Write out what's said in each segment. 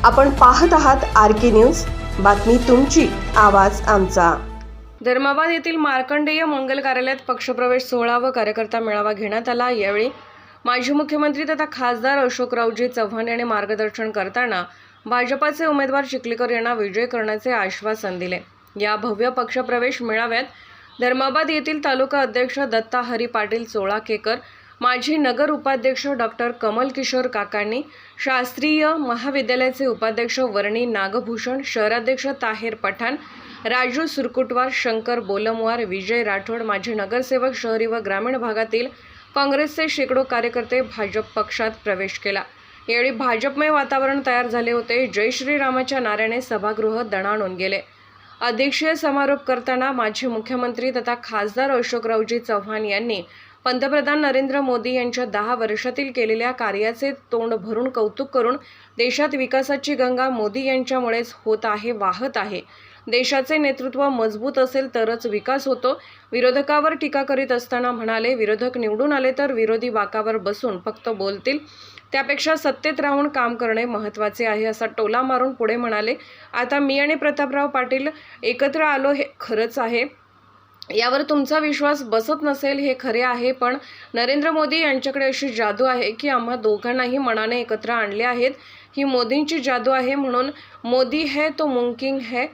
आपण पाहत आहात RK न्यूज, बातमी तुमची, आवाज आमचा। धर्माबाद येथील मार्कंडेय मंगल कार्यालयात पक्षप्रवेश सोहळा व कार्यकर्ता मेळावा घेण्यात आला। यावेळी माजी मुख्यमंत्री तथा खासदार अशोकरावजी चव्हाण यांनी मार्गदर्शन करताना भाजपाचे उमेदवार चिखलीकर यांना विजय करण्याचे आश्वासन दिले। या भव्य पक्षप्रवेश मेळाव्यात धर्माबाद येथील तालुका अध्यक्ष दत्ता हरी पाटील सोळाकेकर, माजी नगर उपाध्यक्ष डॉक्टर कमल किशोर काकांनी, शास्त्रीय महाविद्यालयाचे उपाध्यक्ष वर्णी नागभूषण, शहराध्यक्ष ताहेर पठाण, राजू सुरकुटवार, शंकर बोलमवार, विजय राठोड, माजी नगरसेवक शहरी व ग्रामीण भागातील काँग्रेसचे शेकडो कार्यकर्ते भाजप पक्षात प्रवेश केला। यावेळी भाजपमय वातावरण तयार झाले होते। जय श्रीरामाच्या नाऱ्याने सभागृह दणाणून गेले। अध्यक्षीय समारोप करताना माजी मुख्यमंत्री तथा खासदार अशोकरावजी चव्हाण यांनी पंतप्रधान नरेंद्र मोदी यांच्या 10 वर्षातील केलेल्या कार्याचे तोंड भरून कौतुक करून देशात विकासाची गंगा मोदी यांच्यामुळेच होत आहे, वाहत आहे। देशाचे नेतृत्व मजबूत असेल तरच विकास होतो। विरोधकावर टीका करीत असताना म्हणाले, विरोधक निवडून आले तर विरोधी बाकावर बसून फक्त बोलतील, त्यापेक्षा सत्तेत राहून काम करणे महत्त्वाचे आहे, असा टोला मारून पुढे म्हणाले, आता मी आणि प्रतापराव पाटील एकत्र आलो हे खरंच आहे। यावर तुमचा विश्वास बसत नसेल हे खरे आहे, पण नरेंद्र मोदी यांच्याकडे अशी जादू आहे की आम्हा दोघांनाही मनाने एकत्र आणले आहेत। ही मोदींची जादू आहे, म्हणून मोदी है तो मुमकिन है।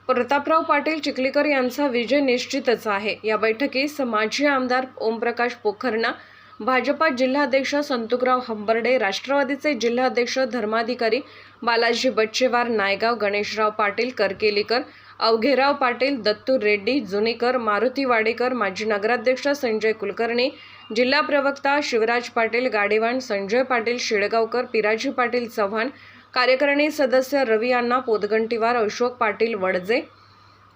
प्रतापराव पाटील चिखलीकर यांचा विजय निश्चितच आहे। या बैठकीस माजी आमदार ओमप्रकाश पोखरणा, भाजपा जिल्हाध्यक्ष संतुकराव हंबर्डे, राष्ट्रवादीचे जिल्हाध्यक्ष धर्माधिकारी बालाजी बच्चेवार, नायगाव गणेशराव पाटील करकेलीकर, अवघेराव पाटील, दत्तू रेड्डी जुनीकर, मारुती वाडेकर, माजी नगराध्यक्ष संजय कुलकर्णी, जिल्हा प्रवक्ता शिवराज पाटील गाडेवान, संजय पाटील शिळगावकर, पिराजी पाटील चव्हाण, कार्यकारिणी सदस्य रवी अण्णा पोदगंटीवार, अशोक पाटील वडजे,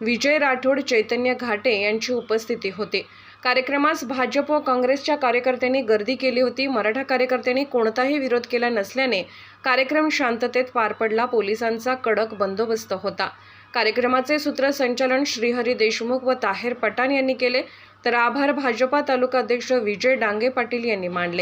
विजय राठोड, चैतन्य घाटे यांची उपस्थिती होती। कार्यक्रमास भाजप व काँग्रेसच्या कार्यकर्त्यांनी गर्दी केली होती। मराठा कार्यकर्त्यांनी कोणताही विरोध केला नसल्याने कार्यक्रम शांततेत पार पडला। पोलिसांचा कडक बंदोबस्त होता। कार्यक्रमाचे सूत्रसंचालन श्रीहरी देशमुख व ताहेर पठाण यांनी केले, तर आभार भाजपा तालुका अध्यक्ष विजय डांगे पाटील यांनी मानले।